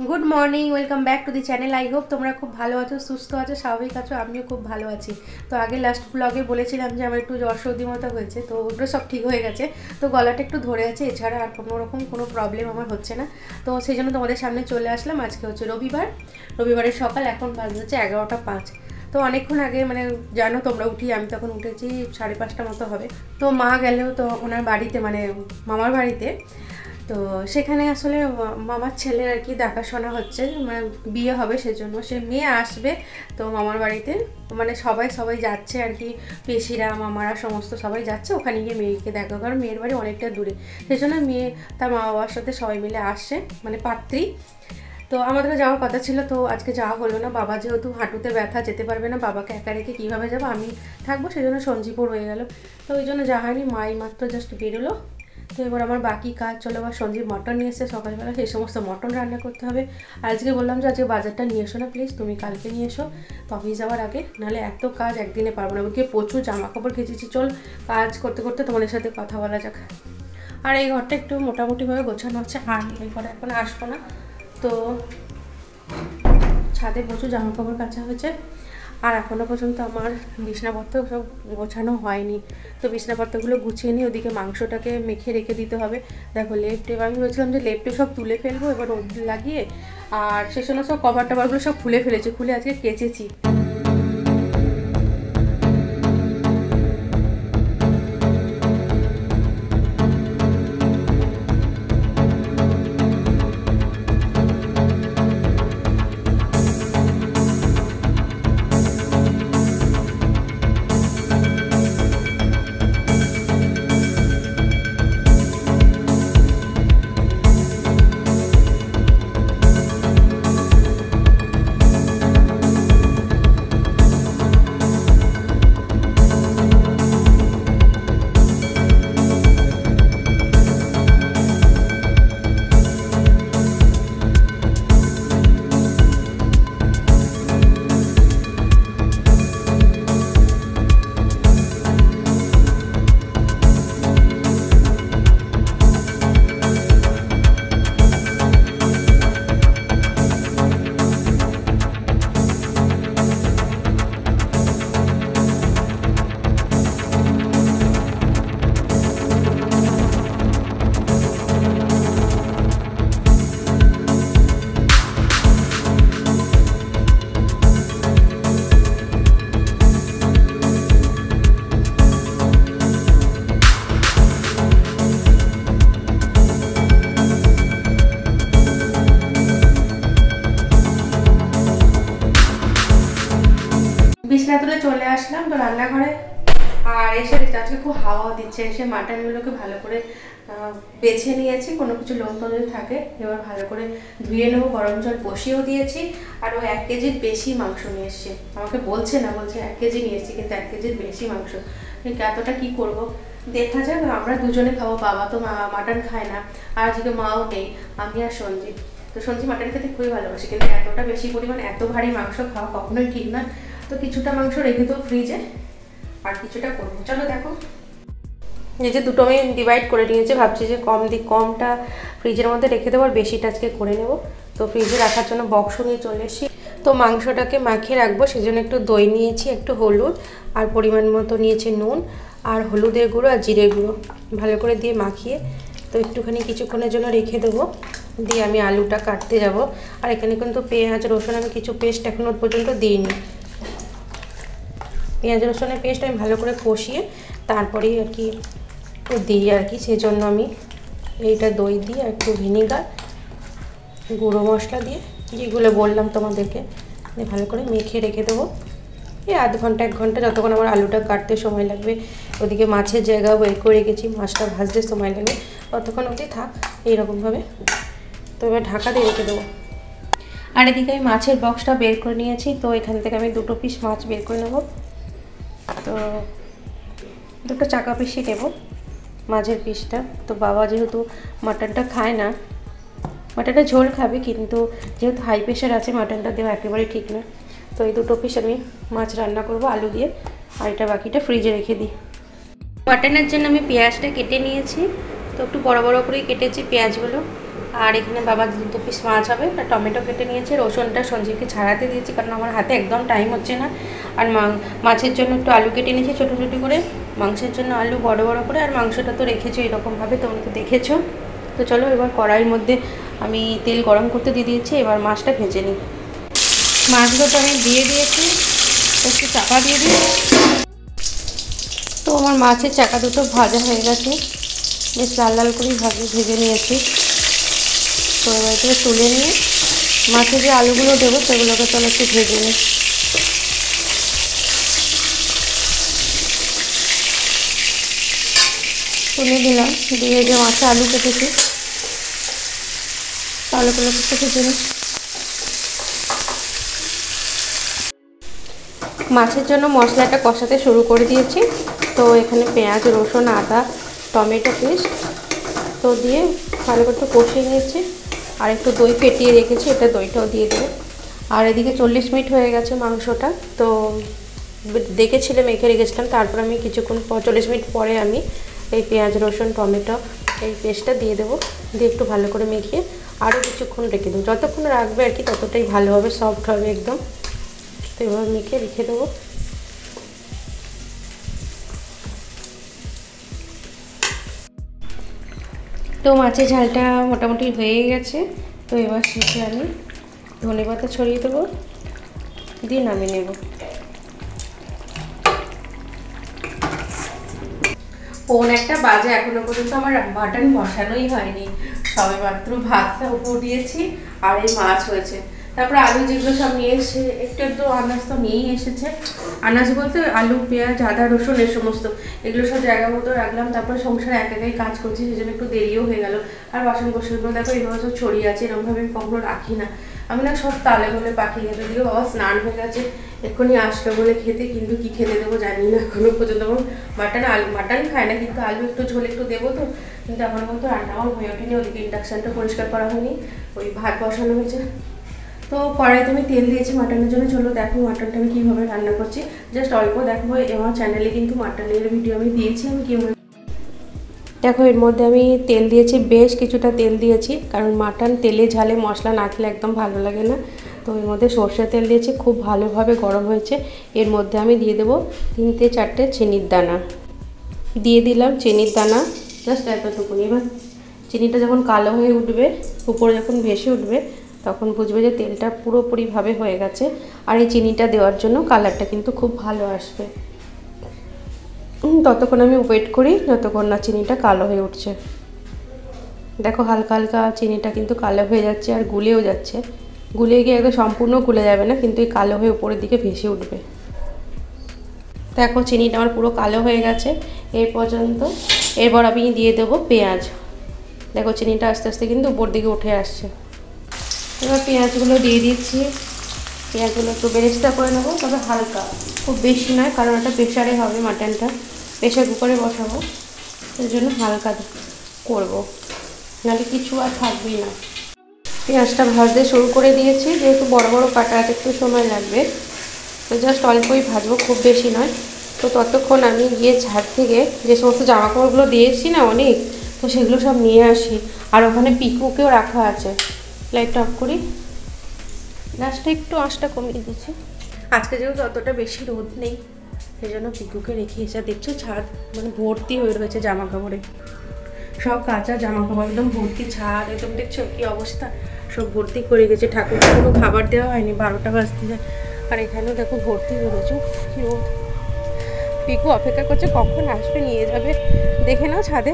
Good morning welcome back to the channel. I hope তোমরা খুব ভালো আছো, সুস্থ আছো, স্বাভাবিক আছো। আমিও খুব ভালো আছি। তো আগে লাস্ট ব্লগে বলেছিলাম যে আমার একটু জ্বর সর্দি মতো হয়েছে, তো ওটা সব ঠিক হয়ে গেছে। তো গলাটা একটু ধরে আছে, এছাড়া আর কোনো রকম কোনো প্রবলেম আমার হচ্ছে না। তো সেই জন্য তোমাদের সামনে চলে আসলাম। আজকে হচ্ছে রবিবারের সকাল, এখন বাজছে 11:05। তো অনেকক্ষণ আগে মানে জানো তোমরা উঠি, আমি তখন উঠেছি 5:30 মতো হবে। তো মা গেলেও তো ওনার বাড়িতে মানে মামার বাড়িতে, তো সেখানে আসলে মামার ছেলের আর কি দেখাশোনা হচ্ছে, মানে বিয়ে হবে সেজন্য সে মেয়ে আসবে। তো মামার বাড়িতে মানে সবাই যাচ্ছে আর কি, পেশিরা মামারা সমস্ত সবাই যাচ্ছে ওখানে গিয়ে মেয়েকে দেখা, কারণ মেয়ের বাড়ি অনেকটা দূরে। সেই জন্য মেয়ে তার মা বাবার সাথে সবাই মিলে আসছে, মানে পাত্রী। তো আমাদের যাওয়ার কথা ছিল, তো আজকে যাওয়া হলো না। বাবা যেহেতু হাঁটুতে ব্যথা, যেতে পারবে না, বাবাকে একা রেখে কীভাবে যাবো, আমি থাকবো, সেই জন্য সঞ্জীপুর হয়ে গেল। তো ওই জন্য যাওয়া হয়নি, মাই মাত্র জাস্ট বেরোলো। তো এবার আমার বাকি কাজ চলো। আবার সঞ্জীব মটন নিয়ে এসে সকালবেলা, সেই সমস্ত মটন রান্না করতে হবে। আজকে বললাম যে আজকে বাজারটা নিয়ে এসো না প্লিজ, তুমি কালকে নিয়ে এসো তো অফিস যাওয়ার আগে, নাহলে এত কাজ একদিনে পারবো না। ওকে প্রচুর জামা কাপড় খেঁচেছি, চল কাজ করতে করতে তোমাদের সাথে কথা বলা যাক। আর এই ঘরটা একটু মোটামুটিভাবে গোছানো হচ্ছে, আর এই ঘরে এখন আসবো না। তো ছাদে প্রচুর জামা কাপড় কাচা হয়েছে, আর এখনও পর্যন্ত আমার বিছনাপত্র সব গোছানো হয়নি। তো বিছনাপত্রগুলো গুছিয়ে নিয়ে ওদিকে মাংসটাকে মেখে রেখে দিতে হবে। দেখো লেফটে আমি বলছিলাম যে লেফটে সব তুলে ফেলবো এবার রোদ লাগিয়ে, আর সে সময় সব কভার টভারগুলো সব খুলে ফেলেছি, খুলে আজকে কেচেছি। বিছনা তুলে চলে আসলাম তো রান্নাঘরে, আর এসে আজকে খুব হাওয়া দিচ্ছে। এসে মাটনগুলোকে ভালো করে বেছে নিয়েছি, কোনো কিছু লোম টোম থাকে এবার ভালো করে ধুয়ে নেবো, গরম জল বসিয়েও দিয়েছি। আর ও 1 কেজির বেশি মাংস নিয়ে এসছে, আমাকে বলছে 1 কেজি নিয়ে এসছি, কিন্তু 1 কেজির বেশি মাংস, এতটা কি করব দেখা যাক। আমরা দুজনে খাবো, বাবা তো মাটন খায় না, আর আজকে মাও নেই, আমি আর সঞ্জীব। তো সঞ্জীব মাটন খেতে খুবই ভালোবাসে, কিন্তু এতটা বেশি পরিমাণ এত ভারী মাংস খাওয়া কখনোই ঠিক না। তো কিছুটা মাংস রেখে দেবো ফ্রিজে, আর কিছুটা করবো। চলো দেখো, এই যে দুটো আমি ডিভাইড করে নিয়েছি, ভাবছি যে কমটা ফ্রিজের মধ্যে রেখে দেবো, আর বেশিটা আজকে করে নেব। তো ফ্রিজে রাখার জন্য বক্স নিয়ে চলে এসেছি। তো মাংসটাকে মাখিয়ে রাখবো, সেজন্য একটু দই নিয়েছি, একটু হলুদ, আর পরিমাণ মতো নিয়েছি নুন, আর হলুদের গুঁড়ো আর জিরে গুঁড়ো ভালো করে দিয়ে মাখিয়ে তো একটুখানি কিছুক্ষণের জন্য রেখে দেবো। দিয়ে আমি আলুটা কাটতে যাব। আর এখানে কিন্তু পেঁয়াজ রসুন আমি কিছু পেস্ট এখনও পর্যন্ত দিইনি। পেঁয়াজ রসুনের পেস্ট আমি ভালো করে কষিয়ে তারপরেই আর কি দিই আর কি, সেই জন্য আমি এইটা দই দিয়ে আর একটু ভিনেগার, গুঁড়ো মশলা দিয়ে যেগুলো বললাম তোমাদেরকে ভালো করে মেখে রেখে দেবো। এই আধ ঘন্টা 1 ঘন্টা যতক্ষণ আমার আলুটা কাটতে সময় লাগবে। ওদিকে মাছের জায়গা বের করে রেখেছি, মাছটা ভাজতে সময় লাগবে, ততক্ষণ অবধি থাক এইরকমভাবে। তো এবার ঢাকা দিয়ে রেখে দেবো। আর এদিকে আমি মাছের বক্সটা বের করে নিয়েছি, তো এখান থেকে আমি 2 পিস মাছ বের করে নেবো। তো 2টো চাকা পিসই নেব মাছের পিসটা। তো বাবা যেহেতু মাটনটা খায় না, মাটনটা ঝোল খাবে, কিন্তু যেহেতু হাই প্রেশার আছে মাটনটা দেওয়া একেবারেই ঠিক না। তো এই 2 পিস আমি মাছ রান্না করব আলু দিয়ে, আর এটা বাকিটা ফ্রিজে রেখে দিই। মাটনের জন্য আমি পেঁয়াজটা কেটে নিয়েছি, তো একটু বড় বড় করেই কেটেছি পেঁয়াজগুলো। আর এখানে বাবা 2 পিস মাছ হবে, আর টমেটো কেটে নিয়েছে, রসুনটা সঞ্জীবকে ছাড়াতে দিয়েছি কারণ আমার হাতে একদম টাইম হচ্ছে না। আর মাছের জন্য একটু আলু কেটে নিয়েছি ছোটো ছোটো করে, মাংসের জন্য আলু বড় বড় করে, আর মাংসটা তো রেখেছো এরকমভাবে, তোমরা তো দেখেছো। তো চলো এবার কড়াইয়ের মধ্যে আমি তেল গরম করতে দিয়ে দিয়েছি, এবার মাছটা ভেজে নিই। মাছগুলো তো আমি দিয়ে দিয়েছি, একটু চাপা দিয়ে দিই। তো আমার মাছের চাকা দুটো ভাজা হয়ে গেছে, বেশ লাল লাল করেই ভেজে নিয়েছি। তো এবার থেকে তুলে নিয়ে মাছে যে আলুগুলো দেবো সেগুলোকে চলো একটু ভেজে নিই। তুলে দিলাম, দিয়ে যে মাছে আলু কেটেছি আলুগুলো একটু ভেজে নিই। মাছের জন্য মশলাটা কষাতে শুরু করে দিয়েছি। তো এখানে পেঁয়াজ, রসুন, আদা, টমেটো পেস্ট তো দিয়ে ভালো করে কষিয়ে নিয়েছি। আর একটু দই ফেটিয়ে রেখেছি, এটা দইটাও দিয়ে দেবো। আর এদিকে 40 মিনিট হয়ে গেছে মাংসটা, তো দেখেছিলে মেখে রেখেছিলাম। তারপর আমি কিছুক্ষণ 40 মিনিট পরে আমি এই পেঁয়াজ, রসুন, টমেটো এই পেস্টটা দিয়ে দেবো, দিয়ে একটু ভালো করে মেখিয়ে আরও কিছুক্ষণ রেখে দেবো। যতক্ষণ রাখবে আর কি ততটাই ভালো হবে, সফট হবে একদম। তো এবার মেখে রেখে দেবো। তো মাছের ঝালটা মোটামুটি হয়ে গেছে। তো এবার শেষে আমি ধনেপাতা ছড়িয়ে দেবো, দিয়ে নামিয়ে নেব। কোন একটা বাজে, এখনো পর্যন্ত আমার মাটন বসানোই হয়নি, সবে মাত্র ভাতটা উপর দিয়েছি আর এই মাছ হয়েছে। তারপরে আলু যেগুলো সব নিয়ে এসে একটু আনাজ তো নিয়েই এসেছে। আনাজ বলতে আলু, পেঁয়াজ, আদা, রসুন এই সমস্ত, এগুলো সব জায়গা মতো রাখলাম। তারপরে সংসারে একাই কাজ করছি, সেই জন্য একটু দেরিও হয়ে গেল। আর বাসন কোসনগুলো দেখো এইভাবে সব ছড়িয়ে আছে, এরকমভাবে আমি কখনো রাখি না। আমি না সব তালে বলে পাঠিয়ে গেছে। দিকে বাবা স্নান হয়ে গেছে, এক্ষুনি আসলো বলে খেতে, কিন্তু কি খেতে দেবো জানি না এখনো পর্যন্ত। মাটন খায় না, কিন্তু আলু একটু ঝোল একটু দেবো তো, কিন্তু এখনো পর্যন্ত রান্না আমার হয়ে ওঠেনি। ওদিকে ইন্ডাকশানটা পরিষ্কার করা হয়নি, ওই ভাত বসানো হয়েছে। তো কড়াইতে আমি তেল দিয়েছি মাটনের জন্য। চলো দেখো মাটনটা আমি কীভাবে রান্না করছি, জাস্ট অল্প দেখো। আমার চ্যানেলে কিন্তু মাটনের ভিডিও আমি দিয়েছি, আমি কীভাবে দেখো। এর মধ্যে আমি তেল দিয়েছি, বেশ কিছুটা তেল দিয়েছি, কারণ মাটন তেলে ঝালে মশলা না খেলে একদম ভালো লাগে না। তো এর মধ্যে সর্ষের তেল দিয়েছি, খুব ভালোভাবে গরম হয়েছে। এর মধ্যে আমি দিয়ে দেবো 3-4টে চিনির দানা, দিয়ে দিলাম চিনির দানা, জাস্ট এতটুকুনি। এবার চিনিটা যখন কালো হয়ে উঠবে, উপরে যখন ভেসে উঠবে, তখন বুঝবে যে তেলটা পুরোপুরিভাবে হয়ে গেছে। আর এই চিনিটা দেওয়ার জন্য কালারটা কিন্তু খুব ভালো আসবে। ততক্ষণ আমি ওয়েট করি যতক্ষণ না চিনিটা কালো হয়ে উঠছে। দেখো হালকা হালকা চিনিটা কিন্তু কালো হয়ে যাচ্ছে আর গুলেও যাচ্ছে। গুলে গিয়ে একদম সম্পূর্ণ গুলে যাবে না, কিন্তু এই কালো হয়ে উপরের দিকে ভেসে উঠবে। দেখো চিনিটা আমার পুরো কালো হয়ে গেছে এই পর্যন্ত। এরপর আমি দিয়ে দেবো পেঁয়াজ। দেখো চিনিটা আস্তে আস্তে কিন্তু উপর দিকে উঠে আসছে। এবার পেঁয়াজগুলো দিয়ে দিচ্ছি। পেঁয়াজগুলো একটু বেরেস্তা করে নেবো, তবে হালকা, খুব বেশি নয়, কারণ এটা প্রেশারে হবে মাটনটা, প্রেশার কুকারে বসাবো, সেই জন্য হালকা করবো, নাহলে কিছু আর থাকবেই না। পেঁয়াজটা ভাজতে শুরু করে দিয়েছি, যেহেতু বড় বড় কাটা আছে একটু সময় লাগবে, তো জাস্ট অল্পই ভাজবো, খুব বেশি নয়। তো ততক্ষণ আমি গিয়ে ঝাড় থেকে যে সমস্ত জামাকাপড়গুলো দিয়েছি না অনেক, তো সেগুলো সব নিয়ে আসি। আর ওখানে পিকুকেও রাখা আছে। লাইটটা অফ করি, গ্যাসটা একটু আঁচটা কমিয়ে দিচ্ছি। আজকে যেহেতু অতটা বেশি রোদ নেই, সেই জন্য পিকুকে রেখে এসে দেখছো ছাদ মানে ভর্তি হয়ে রয়েছে জামা কাপড়ে, সব কাঁচা জামা কাপড় একদম ভর্তি ছাদ, একদম দেখছো কী অবস্থা, সব ভর্তি করে গেছে। ঠাকুরকে কোনো খাবার দেওয়া হয়নি, 12টা বাজতে যায়। আর এখানেও দেখো ভর্তি হয়ে রয়েছে, কী রোদ। পিকু অপেক্ষা করছে কখন আসবে নিয়ে যাবে। দেখে নাও ছাদে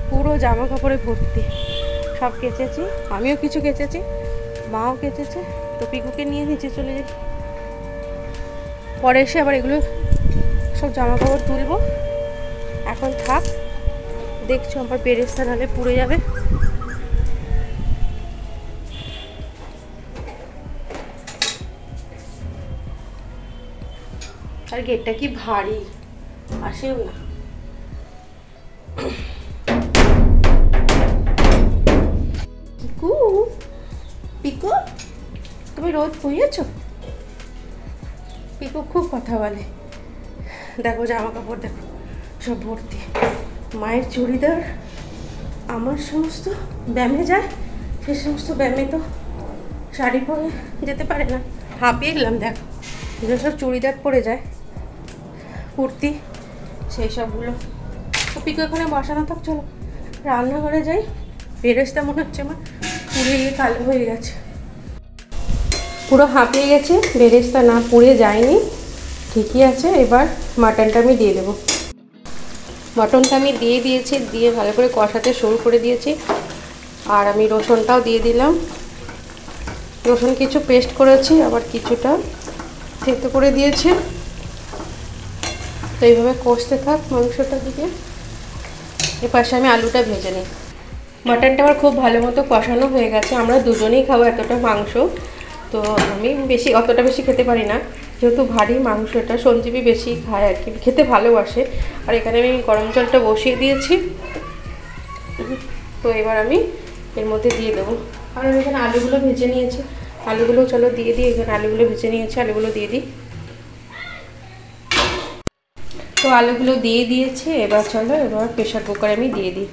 পুরো জামা কাপড়ে ভর্তি, সব কেচেছি, আমিও কিছু কেচেছি, মাও কেচেছে। তো পিকুকে নিয়ে নিচে চলে যাই, পরে এসে আবার এগুলো সব জামা কাপড় তুলবো। এখন থাক, দেখছো আমার বেরেস্তা নাহলে পুড়ে যাবে। আর গেটটা কি ভারী, আসেও না। পিকু, পিকু তুমি রোদ পুড়িয়েছো? পিকু খুব কথা বলে। দেখো জামা কাপড় দেখো সব ভর্তি, মায়ের চুড়িদার আমার সমস্ত ড্যামেজ যায়, সে সমস্ত ব্যায়ামে তো শাড়ি পরে যেতে পারে না, হাঁপিয়ে গেলাম। দেখো যেগুলো সব চুড়িদার পরে যায়, কুর্তি, সেই সবগুলো। তো পিকো এখানে বসানো থাক, চলো রান্নাঘরে যাই। বেরেস্তা মনে হচ্ছে আমার পুড়ে গিয়ে কালো হয়ে গেছে, পুরো হাঁপিয়ে গেছে। বেরেস্তা না পুড়ে যায়নি, ঠিকই আছে। এবার মাটনটা আমি দিয়ে দেবো। মটনটা আমি দিয়ে দিয়েছি, দিয়ে ভালো করে কষাতে শুরু করে দিয়েছি। আর আমি রসুনটাও দিয়ে দিলাম। রসুন কিছু পেস্ট করেছি, আবার কিছুটা থেতো করে দিয়েছি। তো এইভাবে কষতে থাক মাংসটার দিকে। এপাশে আমি আলুটা ভেজে নিই। মাটনটা আমার খুব ভালো মতো কষানো হয়ে গেছে। আমরা দুজনেই খাবো এতটা মাংস, তো আমি অতটা বেশি খেতে পারি না, যেহেতু ভারী মাংসটা। সঞ্জীবী বেশি খায় আর কি, খেতে ভালোবাসে। আর এখানে আমি গরম জলটা বসিয়ে দিয়েছি। তো এবার আমি এর মধ্যে দিয়ে দেবো। আর আমি এখানে আলুগুলো ভেজে নিয়েছি, আলুগুলো চলো দিয়ে দিই। এখানে আলুগুলো ভেজে নিয়েছি, আলুগুলো দিয়ে দিই। তো আলুগুলো দিয়ে দিয়েছি। এবার চলো এবার প্রেশার কুকারে আমি দিয়ে দিই।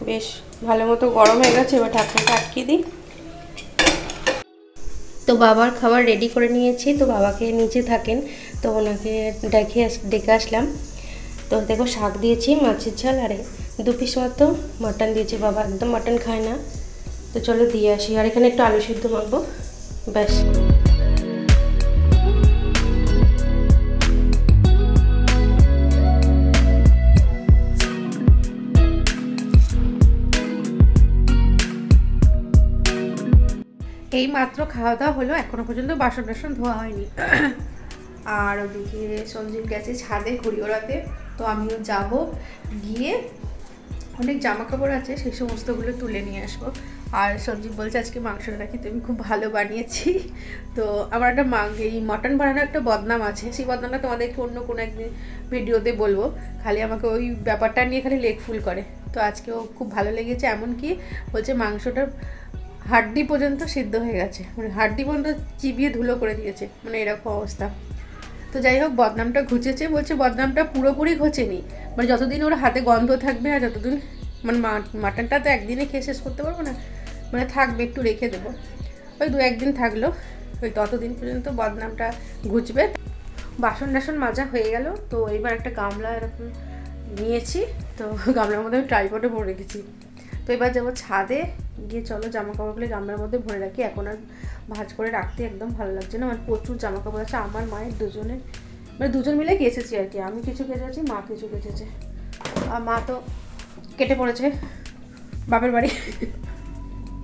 বেশ ভালো মতো গরম হয়ে গেছে, এবার ঢাকনাটা আটকে দিই। তো বাবার খাবার রেডি করে নিয়েছি। তো বাবাকে নিচে থাকেন, তো ওনাকে ডেকে আসলাম। তো দেখো শাক দিয়েছি, মাছের ঝাল, আর 2 পিস মতো মাটন দিয়েছি। বাবা একদম মাটন খায় না, তো চলো দিয়ে আসি। আর এখানে একটু আলু সিদ্ধ মাখবো, ব্যাস। এই মাত্র খাওয়া দাওয়া হলো, এখনো পর্যন্ত বাসন টাসন ধোয়া হয়নি। আর ওদিকে সঞ্জীব গেছে ছাদে ঘুড়ি ওড়াতে, তো আমিও যাব, গিয়ে অনেক জামা কাপড় আছে সেই সমস্তগুলো তুলে নিয়ে আসবো। আর সঞ্জীব বলছে আজকে মাংসটা নাকি তুমি খুব ভালো বানিয়েছি। তো আমার একটা এই মটন বানানোর একটা বদনাম আছে, সেই বদনামটা তোমাদেরকে অন্য কোনো একদিন ভিডিওতে বলবো। খালি আমাকে ওই ব্যাপারটা নিয়ে খালি লেগ ফুল করে। তো আজকেও খুব ভালো লেগেছে, এমনকি বলছে মাংসটা হাড্ডি পর্যন্ত সিদ্ধ হয়ে গেছে, মানে হাড্ডি পর্যন্ত চিবিয়ে ধুলো করে দিয়েছে, মানে এরকম অবস্থা। তো যাই হোক বদনামটা ঘুচেছে। বলছে বদনামটা পুরোপুরি ঘোচেনি, মানে যতদিন ওর হাতে গন্ধ থাকবে আর যতদিন মানে মাটনটা তো একদিনে খেয়ে শেষ করতে পারবো না, মানে থাকবে, একটু রেখে দেবো, ওই 2-1 দিন থাকলো, ওই ততদিন পর্যন্ত বদনামটা ঘুচবে। বাসন টাসন মাজা হয়ে গেল। তো এবার একটা গামলা এরকম নিয়েছি, তো গামলার মধ্যে আমি ট্রাইপডে ভরে রেখেছি। তো এবার যাবো ছাদে, গিয়ে চলো জামা কাপড়গুলো গামলার মধ্যে ভরে রাখি। এখন আর ভাঁজ করে রাখতে একদম ভালো লাগছে না, মানে প্রচুর জামা কাপড় আছে আমার মায়ের দুজনের, মানে দুজন মিলে কেচেছি আর কি। আমি কিছু কেচেছি, মা কিছু কেচেছে। আর মা তো কেটে পড়েছে বাপের বাড়ি।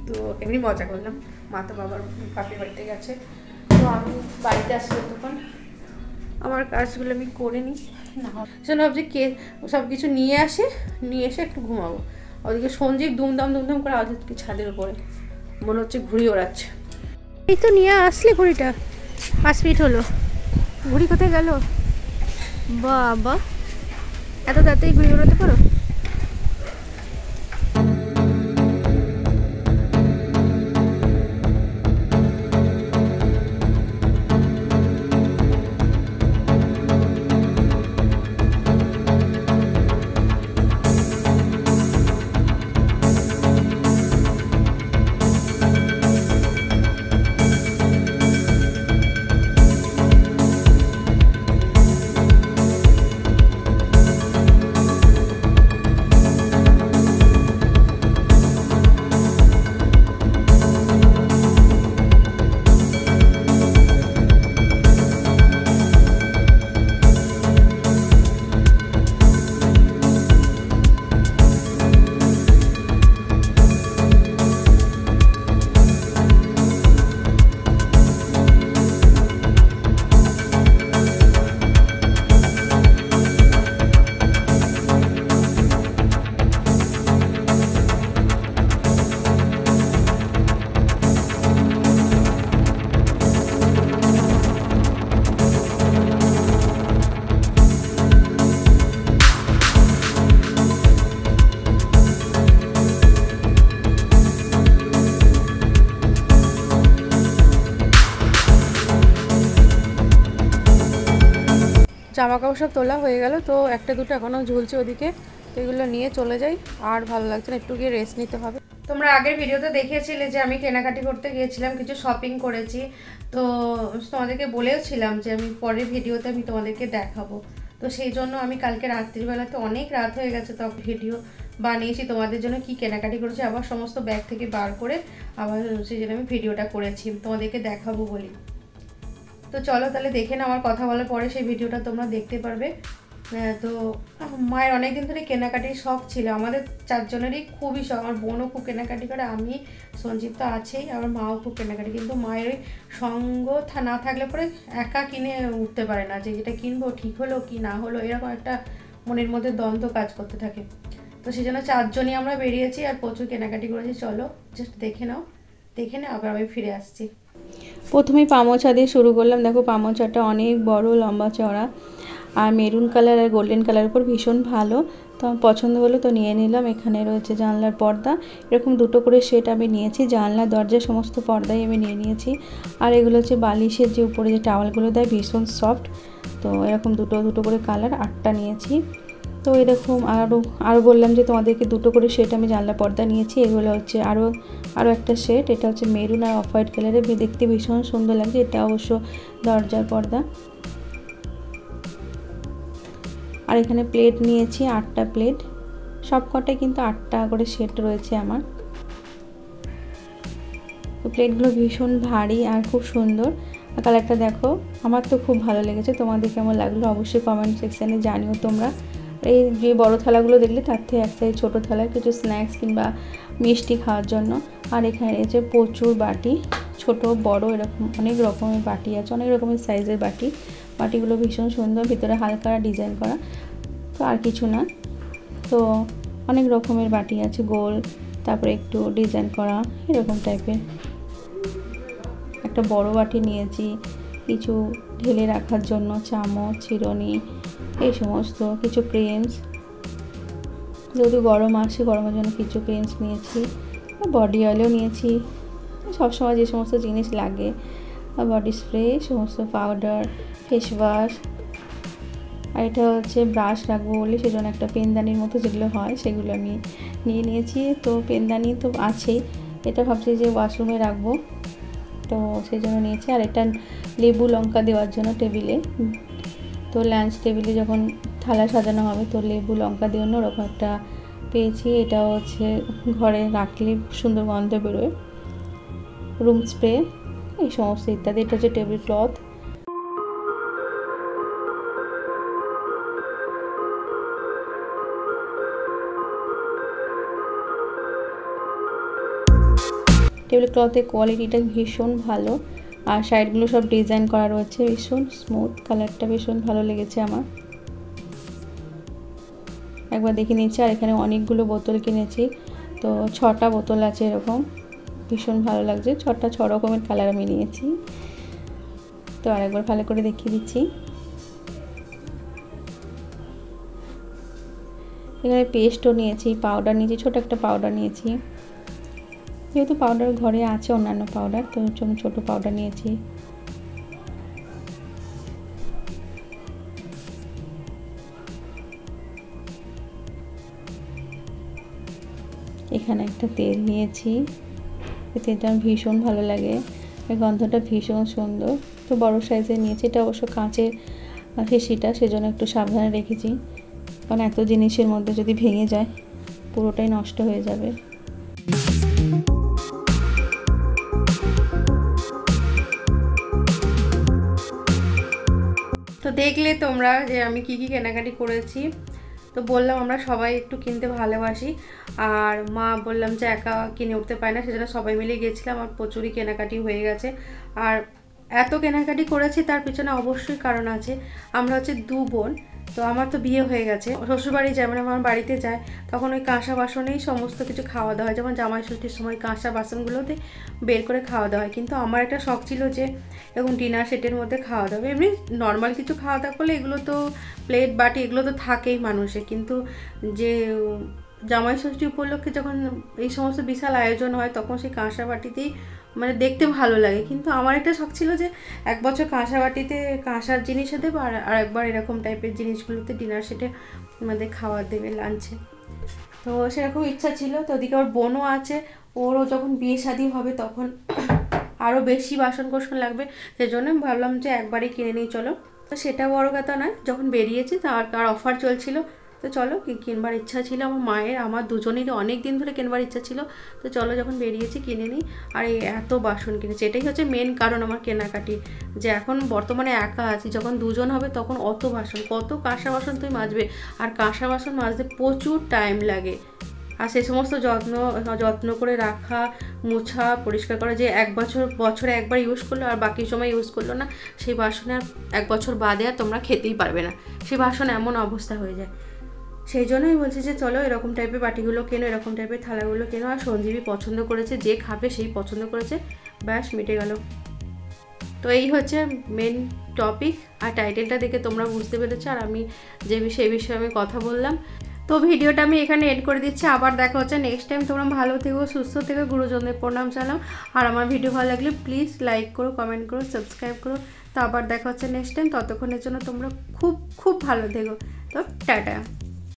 তো এমনি মজা করলাম, মা তো বাপের বাড়িতে গেছে। তো আমি বাড়িতে আসলে তখন আমার কাজগুলো আমি করে নিই। না সেজন্য ভাবছি সব কিছু নিয়ে এসে একটু ঘুমাবো। ওদিকে সঞ্জীব দুমদাম করে আজ কি ছাদের উপরে মনে হচ্ছে ঘুড়ি ওড়াচ্ছে। এই তো নিয়ে আসলে ঘুড়িটা, 5 মিনিট হলো। ঘুড়ি কোথায় গেল? বাবা এত তাড়াতাড়ি ঘুড়ি ওড়াতে পারো? জামা কাপড় সব তোলা হয়ে গেল। তো একটা দুটো এখনও ঝুলছে ওদিকে, তো এগুলো নিয়ে চলে যাই, আর ভালো লাগছে না, একটু গিয়ে রেস্ট নিতে হবে। তোমরা আগের ভিডিওতে দেখিয়েছিলে যে আমি কেনাকাটি করতে গিয়েছিলাম, কিছু শপিং করেছি। তো তোমাদেরকে বলেওছিলাম যে আমি পরের ভিডিওতে আমি তোমাদেরকে দেখাবো। তো সেই জন্য আমি কালকে রাত্রিবেলাতে অনেক রাত হয়ে গেছে, তো ভিডিও বানিয়েছি তোমাদের জন্য কি কেনাকাটি করেছি, আবার সমস্ত ব্যাগ থেকে বার করে আবার সেই জন্য আমি ভিডিওটা করেছি তোমাদেরকে দেখাবো বলি। তো চলো তাহলে দেখে না, আমার কথা বলার পরে সেই ভিডিওটা তোমরা দেখতে পারবে। তো মায়ের অনেকদিন ধরে কেনাকাটির শখ ছিল, আমাদের চারজনেরই খুবই শখ। আমার বোনও খুব কেনাকাটি করে, আমি, সঞ্জিত তো আছেই, আমার মাও খুব কেনাকাটি। কিন্তু মায়ের সঙ্গ না থাকলে পরে একা কিনে উঠতে পারে না, যে যেটা কিনবো ঠিক হলো কি না হলো, এরকম একটা মনের মধ্যে দ্বন্দ্ব কাজ করতে থাকে। তো সেই জন্য চারজনই আমরা বেরিয়েছি আর প্রচুর কেনাকাটি করেছি। চলো জাস্ট দেখে নাও, দেখে নাও, আবার আমি ফিরে আসছি। প্রথমেই পামোচা দিয়ে শুরু করলাম। দেখো পামোচাটা অনেক বড়, লম্বা চড়া, আর মেরুন কালার আর গোল্ডেন কালার উপর ভীষণ ভালো। তো আমার পছন্দ হলো, তো নিয়ে নিলাম। এখানে রয়েছে জানলার পর্দা, এরকম দুটো করে সেট আমি নিয়েছি। জানলা দরজা সমস্ত পর্দাই আমি নিয়ে নিয়েছি। আর এগুলো হচ্ছে বালিশের যে উপরে যে টাওয়ালগুলো দেয়, ভীষণ সফট। তো এরকম দুটো দুটো করে কালার 8টা নিয়েছি। তো এরকম আরও বললাম যে তোমাদেরকে দুটো করে সেট আমি জানলা পর্দা নিয়েছি। এগুলো হচ্ছে আরও একটা সেট, এটা হচ্ছে মেরুন আর অফ হোয়াইট কালারে, দেখতে ভীষণ সুন্দর লাগছে। এটা অবশ্য দরজার পর্দা। আর এখানে প্লেট নিয়েছি 8টা প্লেট, সব কটাই কিন্তু 8টা করে সেট রয়েছে আমার। তো প্লেটগুলো ভীষণ ভারী আর খুব সুন্দর। কালারটা দেখো, আমার তো খুব ভালো লেগেছে। তোমাদের কেমন লাগলো অবশ্যই কমেন্ট সেকশানে জানিও তোমরা। এই যে বড় থালাগুলো দেখলে, তার থেকে এক সাইড ছোটো থালায় কিছু স্ন্যাক্স কিংবা মিষ্টি খাওয়ার জন্য। আর এখানে রয়েছে প্রচুর বাটি, ছোট বড় এরকম অনেক রকমের বাটি আছে, অনেক রকমের সাইজের বাটি। বাটিগুলো ভীষণ সুন্দর, ভিতরে হালকা ডিজাইন করা। তো আর কিছু না, তো অনেক রকমের বাটি আছে, গোল, তারপরে একটু ডিজাইন করা এরকম টাইপের। একটা বড় বাটি নিয়েছি কিছু ঢেলে রাখার জন্য, চামচ, চিরুনি, এই সমস্ত কিছু ক্রিমস, যেহেতু গরম আসে গরমের জন্য কিছু ক্রিমস নিয়েছি। বডি অয়েলও নিয়েছি, সবসময় যে সমস্ত জিনিস লাগে, বডি স্প্রে, সমস্ত পাউডার, ফেস ওয়াশ। আর এটা হচ্ছে ব্রাশ রাখবো বলে, সেজন্য একটা পেনদানির মতো যেগুলো হয় সেগুলো আমি নিয়ে নিয়েছি। তো পেনদানি তো আছেই, এটা ভাবছি যে ওয়াশরুমে রাখবো, তো সেই জন্য নিয়েছি। আর এটা লেবু লঙ্কা দেওয়ার জন্য টেবিলে, তো লাঞ্চ টেবিলে যখন থালা সাজানো হবে তো লেবু লঙ্কা দিয়ে ওরকম একটা পেয়েছি। এটা হচ্ছে ঘরে রাখলে সুন্দর গন্ধ বেরোয়। রুম স্প্রে, এই সমস্ত ইত্যাদি। এটা হচ্ছে টেবিল ক্লথ। টেবিল ক্লথের কোয়ালিটিটা ভীষণ ভালো, আর সাইডগুলো সব ডিজাইন করা রয়েছে, ভীষণ স্মুথ। কালারটা ভীষণ ভালো লেগেছে আমার, একবার দেখে নিচ্ছি। আর এখানে অনেকগুলো বোতল কিনেছি, তো 6টা বোতল আছে এরকম, ভীষণ ভালো লাগছে। 6 রকমের কালার আমি নিয়েছি। তো আরেকবার ভালো করে দেখিয়ে দিচ্ছি। এখানে পেস্টও নিয়েছি, পাউডার নিয়েছি, ছোট একটা পাউডার নিয়েছি, যেহেতু পাউডার ঘরে আছে অন্যান্য পাউডার, তো আমি ছোটো পাউডার নিয়েছি। এখানে একটা তেল নিয়েছি, এই তেলটা আমার ভীষণ ভালো লাগে, এই গন্ধটা ভীষণ সুন্দর। তো বড় সাইজের নিয়েছি, এটা অবশ্য কাঁচের শিশিটা, সেজন্য একটু সাবধানে রেখেছি, কারণ এত জিনিসের মধ্যে যদি ভেঙে যায় পুরোটাই নষ্ট হয়ে যাবে। তো দেখলে তোমরা যে আমি কি কি কেনাকাটি করেছি। তো বললাম আমরা সবাই একটু কিনতে ভালোবাসি, আর মা বললাম যে একা কিনে উঠতে পারে না, সেজন্য সবাই মিলে গেছিলাম। আর প্রচুরই কেনাকাটি হয়ে গেছে। আর এত কেনাকাটি করেছি তার পিছনে অবশ্যই কারণ আছে। আমরা হচ্ছে 2 বোন, তো আমার তো বিয়ে হয়ে গেছে, শ্বশুরবাড়ি যায় মানে আমার বাড়িতে যায়, তখন ওই কাঁসা বাসনেই সমস্ত কিছু খাওয়া দাওয়া হয়। যেমন জামাই ষষ্ঠীর সময় কাঁসা বাসনগুলোতে বের করে খাওয়া দাওয়া হয়। কিন্তু আমার একটা শখ ছিল যে এরকম ডিনার সেটের মধ্যে খাওয়া দাওয়া, এমনি নর্মাল কিছু খাওয়া দাওয়া করলে এগুলো তো প্লেট বাটি এগুলো তো থাকেই মানুষের, কিন্তু যে জামাই ষষ্ঠী উপলক্ষে যখন এই সমস্ত বিশাল আয়োজন হয় তখন সেই কাঁসা বাটিতেই মানে দেখতে ভালো লাগে। কিন্তু আমার একটা শখ ছিল যে এক বছর কাঁসা বাটিতে কাঁসার জিনিসে দেবো, আর একবার এরকম টাইপের জিনিসগুলোতে ডিনার সেটে আমাদের খাবার দেবে লাঞ্চে। তো সেরকম ইচ্ছা ছিল। তো ওদিকে ওর বোনও আছে, ওরও যখন বিয়ে শাদী হবে তখন আরও বেশি বাসন কোসন লাগবে, সেই জন্য আমি ভাবলাম যে একবারই কিনে নিই চলো। তো সেটা বড় কথা নয়, যখন বেরিয়েছি তার অফার চলছিল, তো চলো কিনবার ইচ্ছা ছিল আমার মায়ের আমার দুজনেরই, অনেক দিন ধরে কিনবার ইচ্ছা ছিল। তো চলো যখন বেরিয়েছি কিনে নিই। আর এই এত বাসন কিনেছি, এটাই হচ্ছে মেন কারণ আমার কেনাকাটি, যে এখন বর্তমানে একা আছি, যখন দুজন হবে তখন অত বাসন, কত কাঁসা বাসন তুই মাজবে, আর কাঁসা বাসন মাজতে প্রচুর টাইম লাগে। আর সে সমস্ত যত্ন করে রাখা, মোছা, পরিষ্কার করা, যে বছরে একবার ইউজ করলো আর বাকি সময় ইউজ করলো না, সেই বাসনে আর 1 বছর বাদে আর তোমরা খেতেই পারবে না, সেই বাসন এমন অবস্থা হয়ে যায়। সেই জন্যই বলছি যে চলো এরকম টাইপের বাটিগুলো কেনো, এরকম টাইপের থালাগুলো কেনো। আর সঞ্জীবী পছন্দ করেছে, যে খাবে সেই পছন্দ করেছে, ব্যাস মিটে গেল। তো এই হচ্ছে মেন টপিক, আর টাইটেলটা দেখে তোমরা বুঝতে পেরেছো আর আমি সেই বিষয়ে আমি কথা বললাম। তো ভিডিওটা আমি এখানে এড করে দিচ্ছি, আবার দেখা হচ্ছে নেক্সট টাইম। তোমরা ভালো থেকো, সুস্থ থেকো, গুরুজনদের প্রণাম জানাও। আর আমার ভিডিও ভালো লাগলে প্লিজ লাইক করো, কমেন্ট করো, সাবস্ক্রাইব করো। তো আবার দেখা হচ্ছে নেক্সট টাইম, ততক্ষণের জন্য তোমরা খুব খুব ভালো থেকো। তো টাটা।